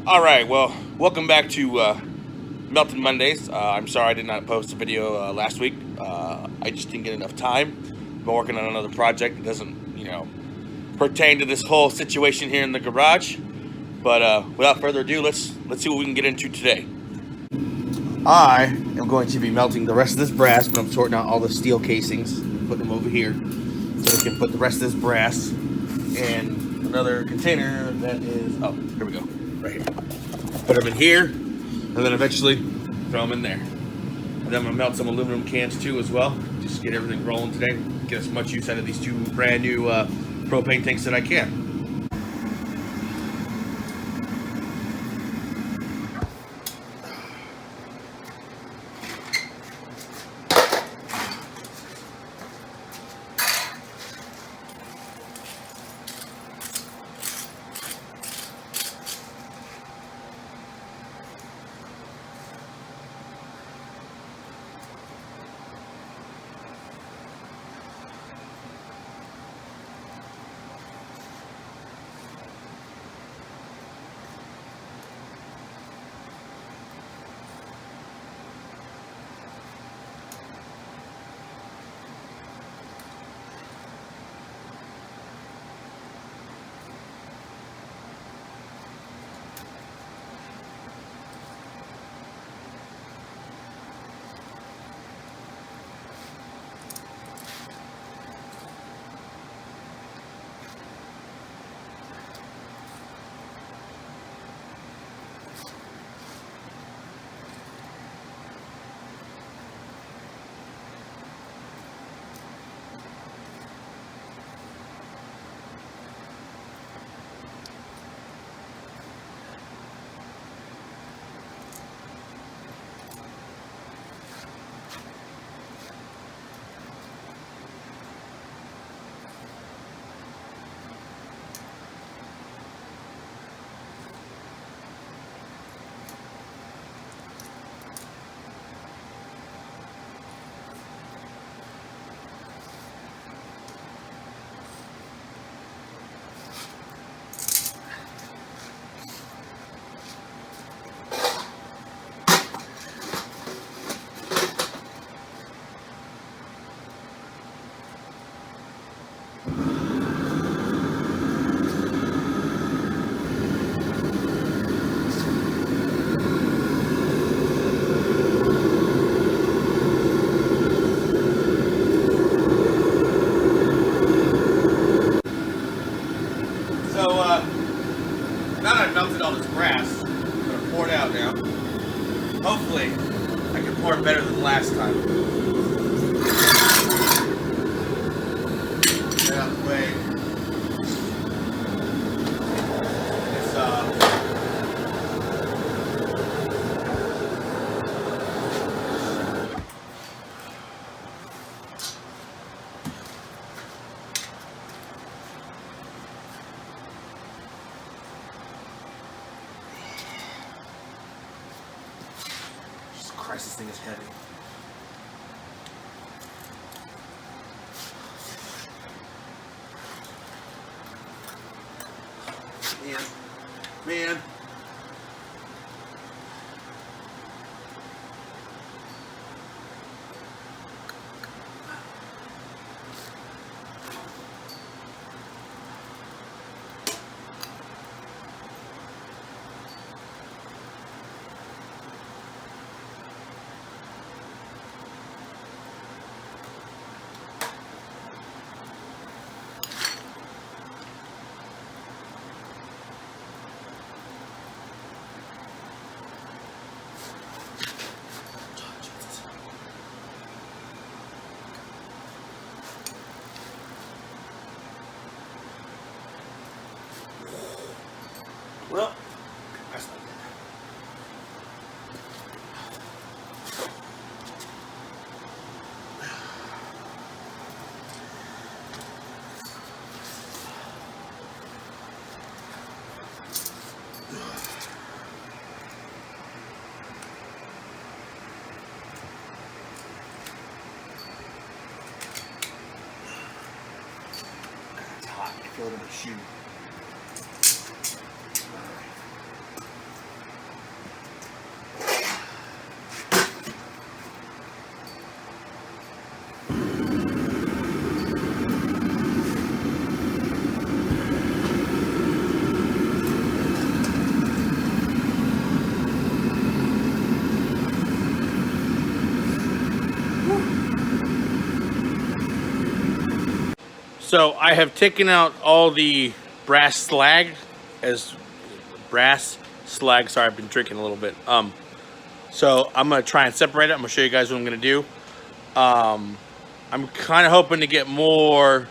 All right, well, welcome back to Melting Mondays. I'm sorry I did not post a video last week. I just didn't get enough time. I've been working on another project that doesn't, pertain to this whole situation here in the garage. But without further ado, let's see what we can get into today. I am going to be melting the rest of this brass, but I'm sorting out all the steel casings, putting them over here, so we can put the rest of this brass in another container that is. Oh, here we go, right here. Put them in here, and then eventually throw them in there. And then I'm gonna melt some aluminum cans too as well. Just get everything rolling today. Get as much use out of these two brand new propane tanks that I can. So now that I've melted all this brass, I'm gonna pour it out now. Hopefully, I can pour it better than last time. Get out of the way. It's Jesus Christ, this thing is heavy. Man. Well, that's not good. It's hot. I feel it in my shoe. So I have taken out all the brass slag, sorry, I've been drinking a little bit. So I'm gonna try and separate it. I'm gonna show you guys what I'm gonna do. I'm kind of hoping to get more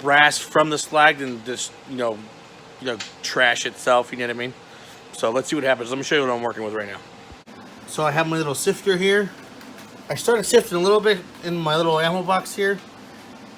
brass from the slag than just trash itself. You know what I mean? So let's see what happens. Let me show you what I'm working with right now. So I have my little sifter here. I started sifting a little bit in my little ammo box here,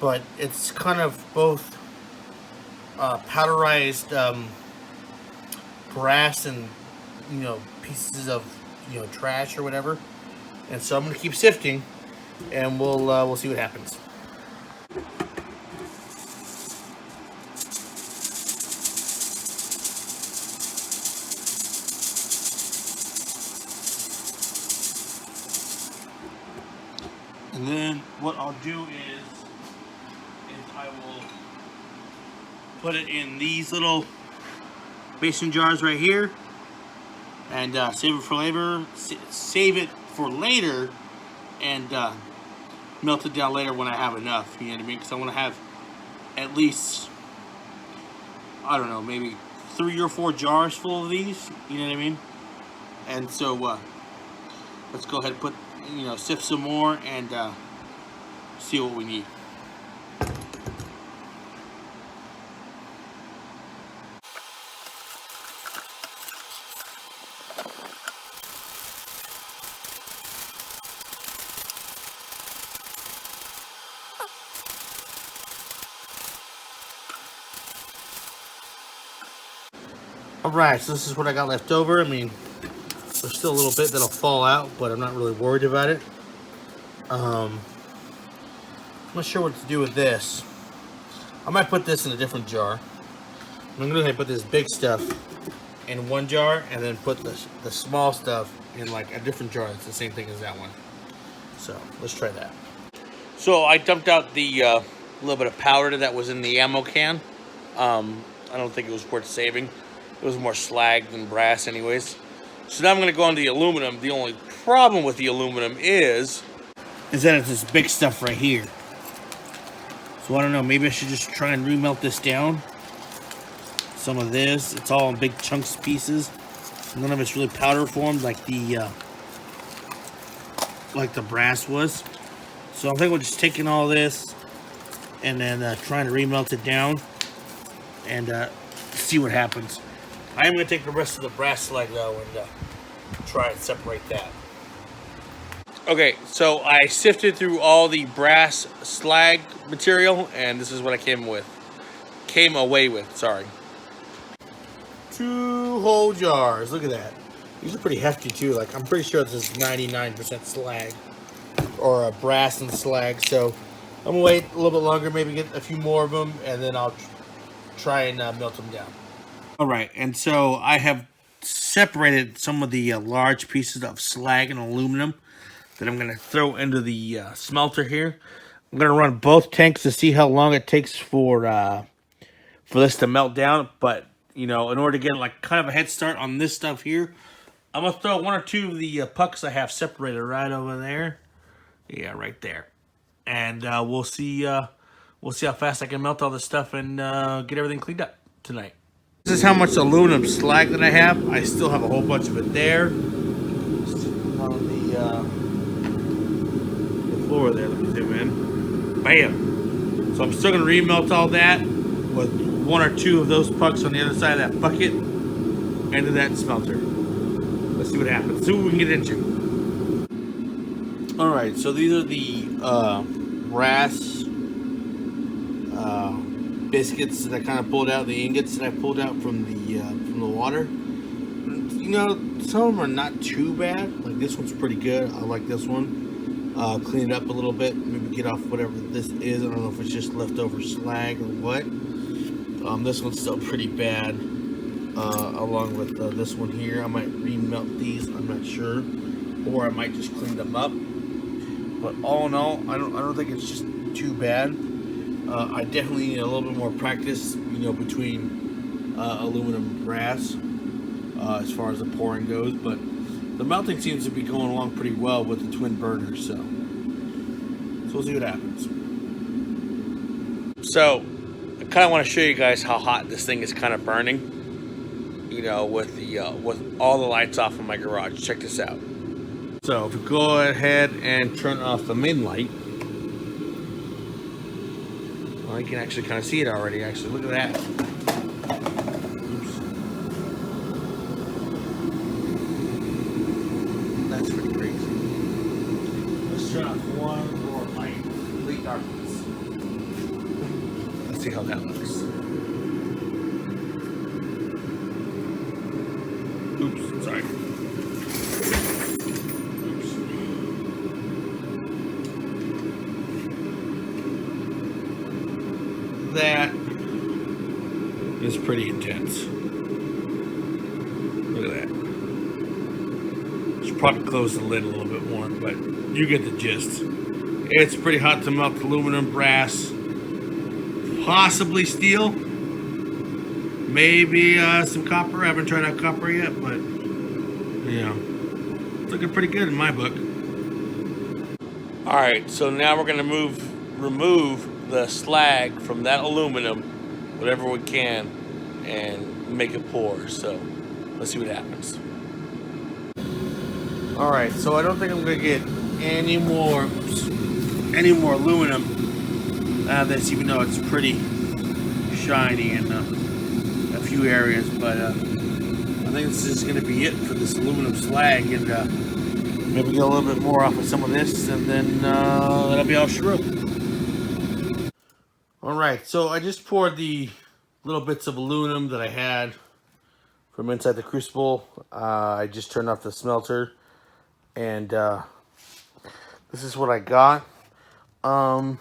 but it's kind of both powderized brass and pieces of trash or whatever. And so I'm gonna keep sifting, and we'll see what happens. And then what I'll do is I will put it in these little mason jars right here, and save it for later. And melt it down later when I have enough. You know what I mean? Because I want to have at least, I don't know, maybe 3 or 4 jars full of these. You know what I mean? And so let's go ahead and put, sift some more and see what we need. Alright, so this is what I got left over. I mean, there's still a little bit that'll fall out, but I'm not really worried about it. I'm not sure what to do with this. I might put this in a different jar. I'm going to put this big stuff in one jar and then put the small stuff in like a different jar. It's the same thing as that one. So let's try that. So I dumped out the little bit of powder that was in the ammo can. I don't think it was worth saving. It was more slag than brass anyways. So now I'm going to go on the aluminum. The only problem with the aluminum is that it's this big stuff right here. So I don't know, maybe I should just try and remelt this down. Some of this, it's all in big chunks pieces. None of it's really powder formed like the brass was. So I think we're just taking all this and then trying to remelt it down and see what happens. I am going to take the rest of the brass slag though and try and separate that. Okay, so I sifted through all the brass slag material, and this is what I came away with. Sorry. 2 whole jars. Look at that. These are pretty hefty too. Like, I'm pretty sure this is 99% slag or brass and slag. So I'm gonna wait a little bit longer, maybe get a few more of them, and then I'll try and melt them down. All right, and so I have separated some of the large pieces of slag and aluminum that I'm going to throw into the smelter here. I'm going to run both tanks to see how long it takes for this to melt down. But, in order to get like kind of a head start on this stuff here, I'm going to throw 1 or 2 of the pucks I have separated right over there. Yeah, right there. And we'll see how fast I can melt all this stuff and get everything cleaned up tonight. This is how much aluminum slag that I have. I still have a whole bunch of it there. On the floor there. Let me zoom in. Bam! So I'm still going to remelt all that with 1 or 2 of those pucks on the other side of that bucket into that smelter. Let's see what happens. See what we can get into. Alright, so these are the brass biscuits that I kind of pulled out, the ingots that I pulled out from the water. Some of them are not too bad. Like, this one's pretty good. I like this one. Clean it up a little bit, maybe get off whatever this is. I don't know if it's just leftover slag or what. This one's still pretty bad, along with this one here. I might remelt these, I'm not sure, or I might just clean them up. But all in all, I don't think it's just too bad. I definitely need a little bit more practice, between aluminum and brass, as far as the pouring goes. But the melting seems to be going along pretty well with the twin burners, so we'll see what happens. So I kind of want to show you guys how hot this thing is kind of burning, you know, with all the lights off in my garage. Check this out. So if we go ahead and turn off the main light, well, you can actually kind of see it already. Actually, look at that. Oops. That's pretty crazy. Let's turn off one more light. Complete darkness. Let's see how that looks. Oops, sorry. Oops. That is pretty intense. Look at that. Should probably close the lid a little bit more, but you get the gist. It's pretty hot to melt aluminum, brass, possibly steel, maybe some copper. I haven't tried out copper yet, but you know, it's looking pretty good in my book. All right, so now we're gonna remove the slag from that aluminum, whatever we can, and make it pour. So let's see what happens. All right, so I don't think I'm gonna get any more aluminum out of this, even though it's pretty shiny in a few areas. But I think this is gonna be it for this aluminum slag, and maybe get a little bit more off of some of this, and then that'll be all shrew. All right, so I just poured the little bits of aluminum that I had from inside the crucible. I just turned off the smelter, and this is what I got. I'm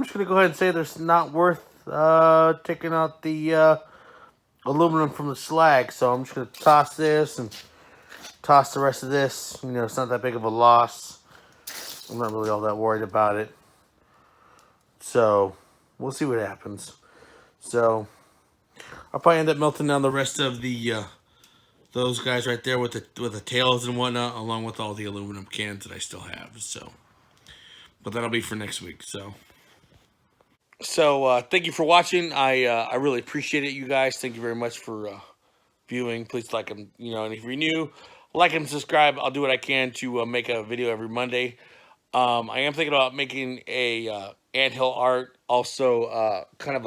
just gonna go ahead and say there's not worth taking out the aluminum from the slag, so I'm just gonna toss this and toss the rest of this. You know, it's not that big of a loss. I'm not really all that worried about it. So we'll see what happens. So I'll probably end up melting down the rest of the those guys right there with the tails and whatnot, along with all the aluminum cans that I still have. So, but that'll be for next week. So thank you for watching. I really appreciate it, you guys. Thank you very much for viewing. Please like them, you know, and if you're new, like and subscribe. I'll do what I can to make a video every Monday. I am thinking about making a anthill art, also kind of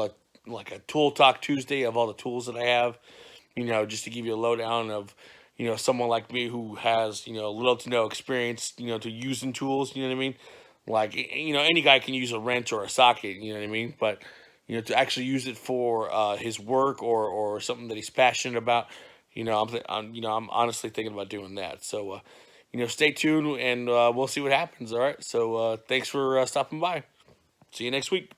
like a tool talk Tuesday of all the tools that I have, you know, just to give you a lowdown of, you know, someone like me who has, you know, little to no experience, you know, to using tools, you know what I mean? Like, you know, any guy can use a wrench or a socket, you know what I mean? But, you know, to actually use it for his work or something that he's passionate about, you know, I'm honestly thinking about doing that. So, you know, stay tuned, and we'll see what happens. All right. So thanks for stopping by. See you next week.